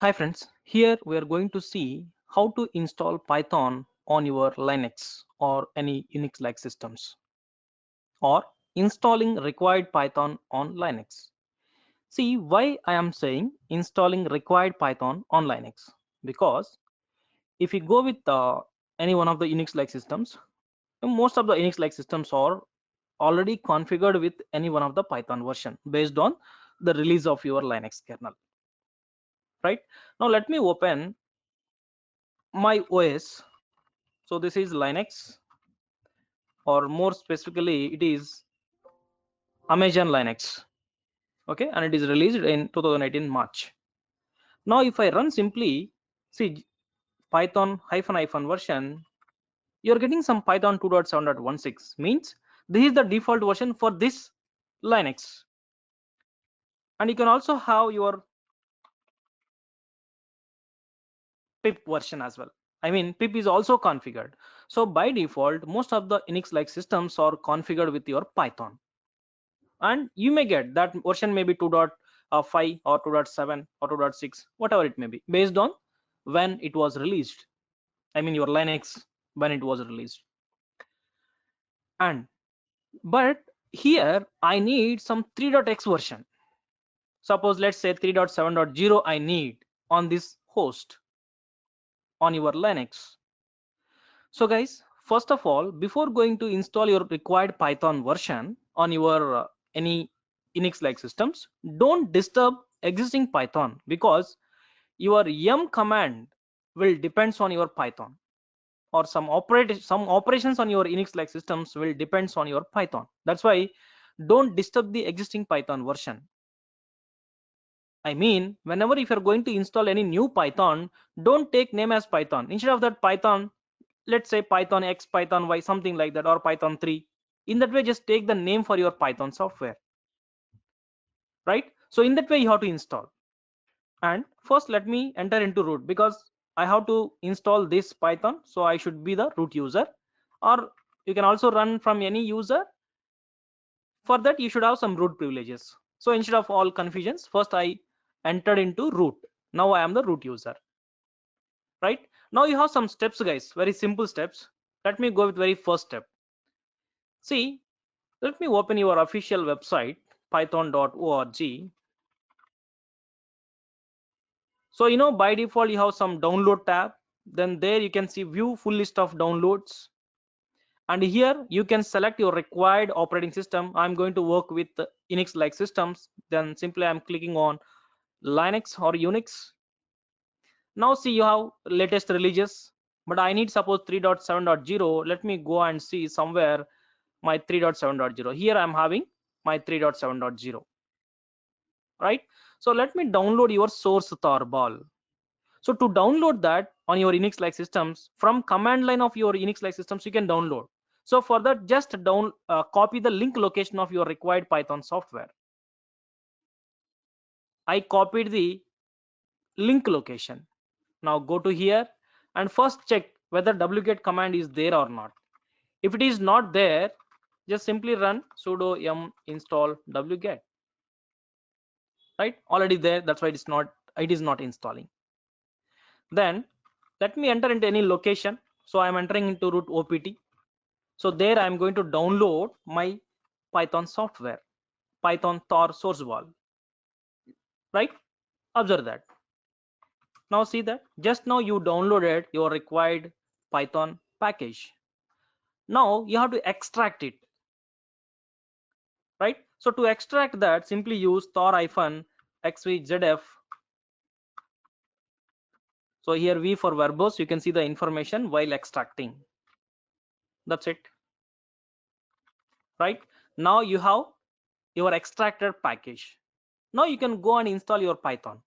Hi friends, here we are going to see how to install Python on your Linux or any Unix-like systems, or installing required Python on Linux. See why I am saying installing required Python on Linux, because if you go with any one of the Unix-like systems, most of the Unix-like systems are already configured with any one of the Python version based on the release of your Linux kernel. Right now, let me open my OS. So this is Linux, or more specifically it is Amazon Linux. Okay, and it is released in 2018 March. Now if I run simply, see, Python hyphen hyphen version, you're getting some Python 2.7.16, means this is the default version for this Linux. And you can also have your pip version as well. I mean, pip is also configured. So by default, most of the Unix like systems are configured with your Python, and you may get that version may be 2.5 or 2.7 or 2.6, whatever it may be, based on when it was released. I mean your Linux, when it was released. And but here I need some 3.x version. Suppose let's say 3.7.0 I need on this host on your Linux. So guys, first of all, before going to install your required Python version on your any Unix like systems, don't disturb existing Python, because your yum command will depends on your Python, or some operations on your Unix like systems will depends on your Python. That's why don't disturb the existing Python version. I mean, whenever if you're going to install any new Python, don't take name as Python. Instead of that Python, let's say Python X, Python Y, something like that, or Python 3. In that way, just take the name for your Python software, right? So in that way, you have to install. And first, let me enter into root, because I have to install this Python. So I should be the root user, or you can also run from any user. For that, you should have some root privileges. So instead of all confusions, first I entered into root. Now I am the root user. Right now you have some steps, guys, very simple steps. Let me go with very first step. See, let me open your official website, python.org. So by default you have some download tab, then there you can see view full list of downloads, and here you can select your required operating system. I'm going to work with Unix like systems, then simply I'm clicking on Linux or Unix. Now see, you have latest releases, but I need suppose 3.7.0. Let me go and see somewhere my 3.7.0. Here I'm having my 3.7.0, right? So let me download your source tarball. So to download that on your Unix like systems, from command line of your Unix like systems, you can download. So for that, just copy the link location of your required Python software. I copied the link location. Now go to here and first check whether wget command is there or not. If it is not there, just simply run sudo yum install wget. Right, already there, that's why it is not installing. Then let me enter into any location. So I'm entering into root opt. So there I'm going to download my Python software, Python tar source wall. Right, observe that. Now see that just now you downloaded your required Python package. Now you have to extract it, right? So to extract that, simply use tar-xvzf. So here v for verbose, you can see the information while extracting. That's it. Right, now you have your extracted package. Now you can go and install your Python.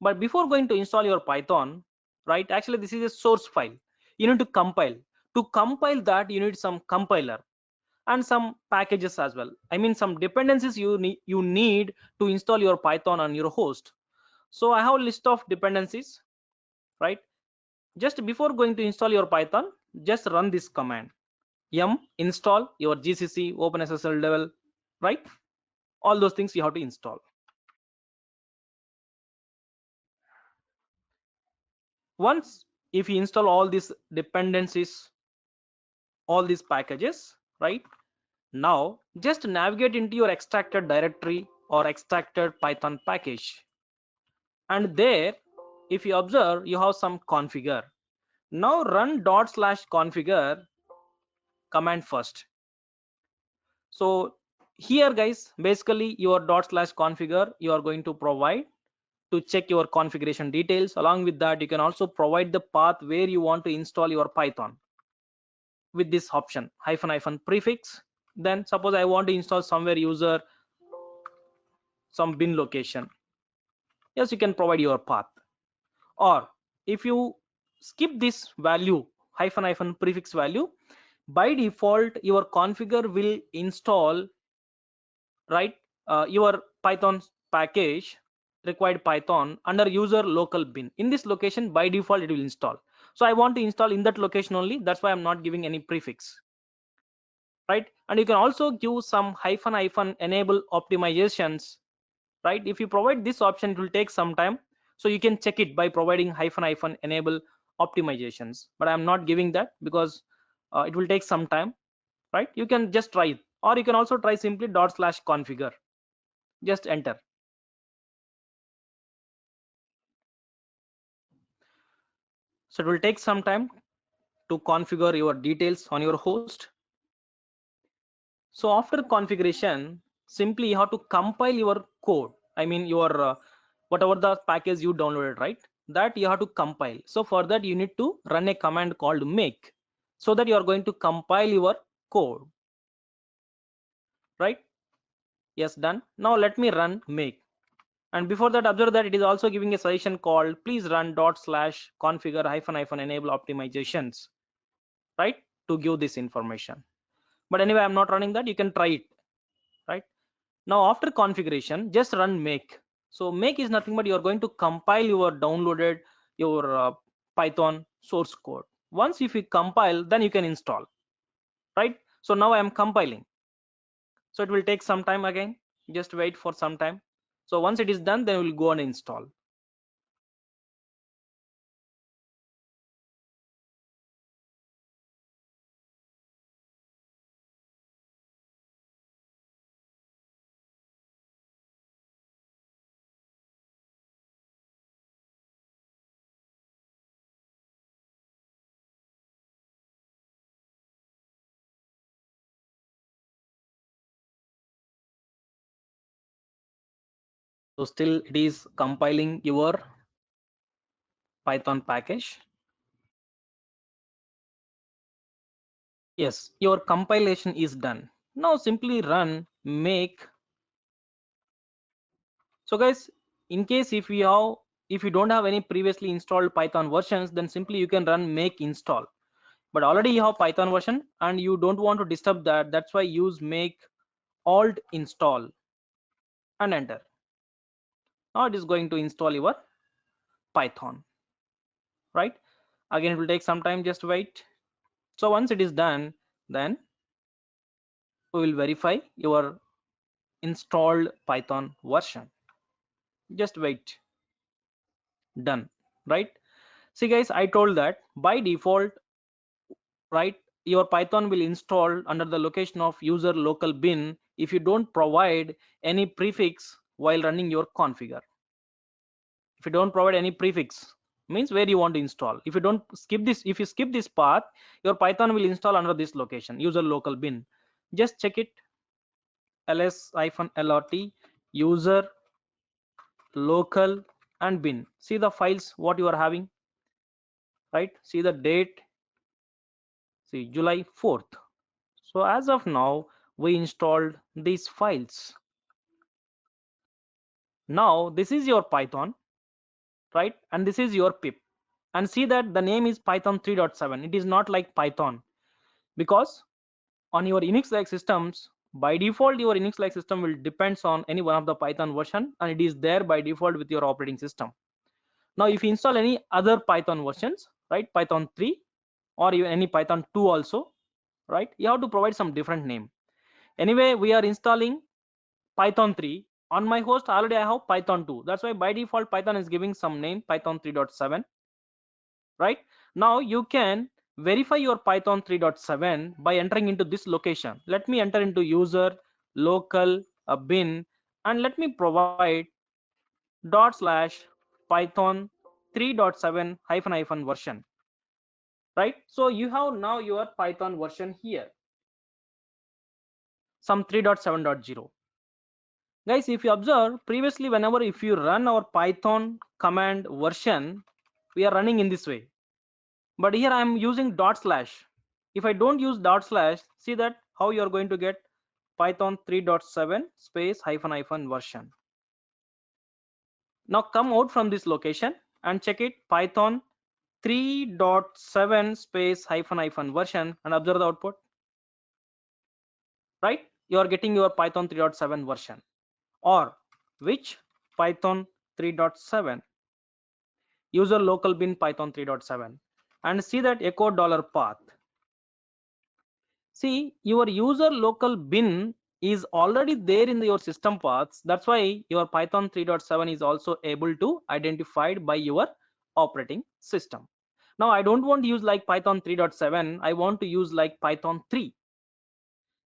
But before going to install your Python, right, actually this is a source file. You need to compile. To compile that, you need some compiler and some packages as well. I mean some dependencies you need to install your Python on your host. So I have a list of dependencies, right? Just before going to install your Python, just run this command, yum install your gcc openssl level, right? All those things you have to install. Once if you install all these dependencies, all these packages, right, now just navigate into your extracted directory or extracted Python package, and there if you observe you have some configure. Now run /configure command first. So here guys, basically your /configure you are going to provide to check your configuration details. Along with that, you can also provide the path where you want to install your Python with this option hyphen prefix. Then suppose I want to install somewhere user some bin location. Yes, you can provide your path. Or if you skip this value hyphen prefix value, by default your configure will install, right, your Python package required Python under user local bin. In this location by default it will install. So I want to install in that location only, that's why I'm not giving any prefix, right? And you can also give some hyphen enable optimizations, right? If you provide this option it will take some time, so you can check it by providing hyphen enable optimizations, but I'm not giving that because it will take some time, right? You can just try it, or you can also try simply /configure, just enter. So it will take some time to configure your details on your host. So after configuration, simply you have to compile your code. I mean your whatever the package you downloaded, right? That you have to compile. So for that you need to run a command called make, so that you are going to compile your code, right? Yes, done. Now let me run make. And before that, observe that it is also giving a suggestion called please run /configure hyphen enable optimizations, right? To give this information. But anyway, I'm not running that. You can try it, right? Now after configuration, just run make. So make is nothing but you're going to compile your downloaded your Python source code. Once if you compile, then you can install, right? So now I am compiling, so it will take some time again. Just wait for some time. So once it is done, then we'll go and install. So still it is compiling your Python package. Yes, your compilation is done. Now simply run make. So guys, in case if you don't have any previously installed Python versions, then simply you can run make install. But already you have Python version and you don't want to disturb that, that's why use make alt install and enter. Now it is going to install your Python, right? Again it will take some time, just wait. So once it is done, then we will verify your installed Python version. Just wait. Done, right? See guys, I told that by default, right, your Python will install under the location of user local bin if you don't provide any prefix while running your configure. If you don't provide any prefix, means where you want to install. If you don't skip this, if you skip this path, your Python will install under this location user local bin. Just check it, ls-lrt user local and bin. See the files what you are having, right? See the date, see July 4th. So as of now we installed these files. Now this is your Python, right? And this is your pip, and see that the name is Python 3.7. It is not like Python, because on your Unix like systems by default your Unix like system will depends on any one of the Python version, and it is there by default with your operating system. Now if you install any other Python versions, right, Python 3 or even any Python 2 also, right, you have to provide some different name. Anyway, we are installing Python 3 on my host. Already I have Python 2, that's why by default Python is giving some name Python 3.7. right? Now you can verify your Python 3.7 by entering into this location. Let me enter into user local bin, and let me provide dot slash python 3.7 hyphen hyphen version, right? So you have now your Python version here, some 3.7.0. Guys, if you observe previously, whenever if you run our Python command version, we are running in this way. But here I am using dot slash. If I don't use dot slash, see that how you are going to get Python 3.7 space hyphen hyphen version. Now come out from this location and check it, Python 3.7 space hyphen hyphen version, and observe the output, right? You are getting your Python 3.7 version, or which Python 3.7 user local bin Python 3.7, and see that echo dollar $path. See, your user local bin is already there in your system paths. That's why your Python 3.7 is also able to identified by your operating system. Now I don't want to use like Python 3.7, I want to use like Python 3.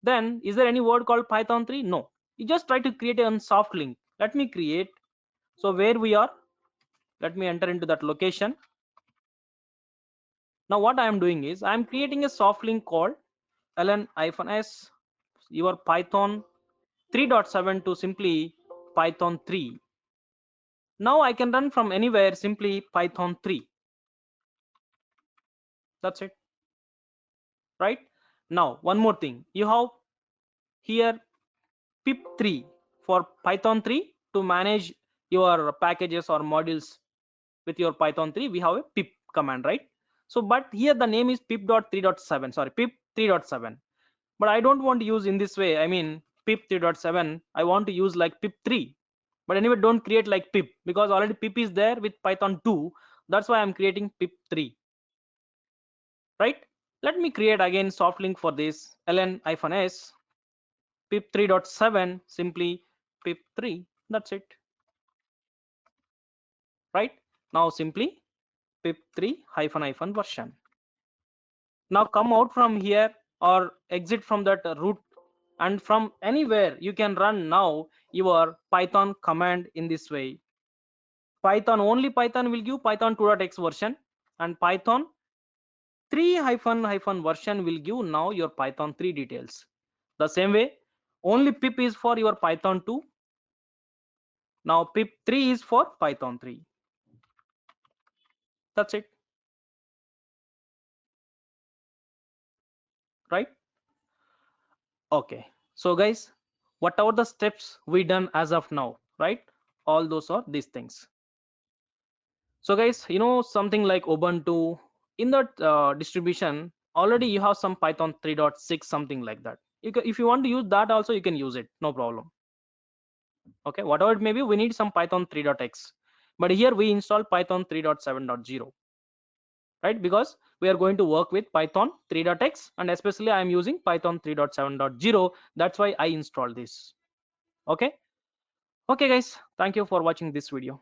Then is there any word called Python 3? No. You just try to create a soft link. Let me create. So where we are, let me enter into that location. Now what I am doing is I am creating a soft link called ln-s your Python 3.7 to simply Python 3. Now I can run from anywhere, simply Python 3. That's it, right? Now one more thing, you have here pip3 for Python 3 to manage your packages or modules with your Python 3. We have a pip command, right? So but here the name is pip.3.7, sorry, pip 3.7, but I don't want to use in this way. I mean pip 3.7, I want to use like pip 3. But anyway, don't create like pip, because already pip is there with Python 2. That's why I'm creating pip 3, right? Let me create again soft link for this, ln-s pip 3.7 simply pip 3. That's it, right? Now simply pip 3 hyphen hyphen version. Now come out from here or exit from that root, and from anywhere you can run now your Python command in this way. Python, only Python will give Python 2.x version, and Python 3 hyphen hyphen version will give now your Python 3 details. The same way, only pip is for your Python 2. Now pip 3 is for Python 3. That's it, right? Okay. So guys, whatever the steps we done as of now, right? All those are these things. So guys, you know something like Ubuntu, in that distribution already you have some Python 3.6 something like that. If you want to use that also, you can use it, no problem. Okay, whatever it may be, we need some Python 3.x, but here we install Python 3.7.0, right? Because we are going to work with Python 3.x, and especially I am using Python 3.7.0. That's why I installed this. Okay. Okay guys, thank you for watching this video.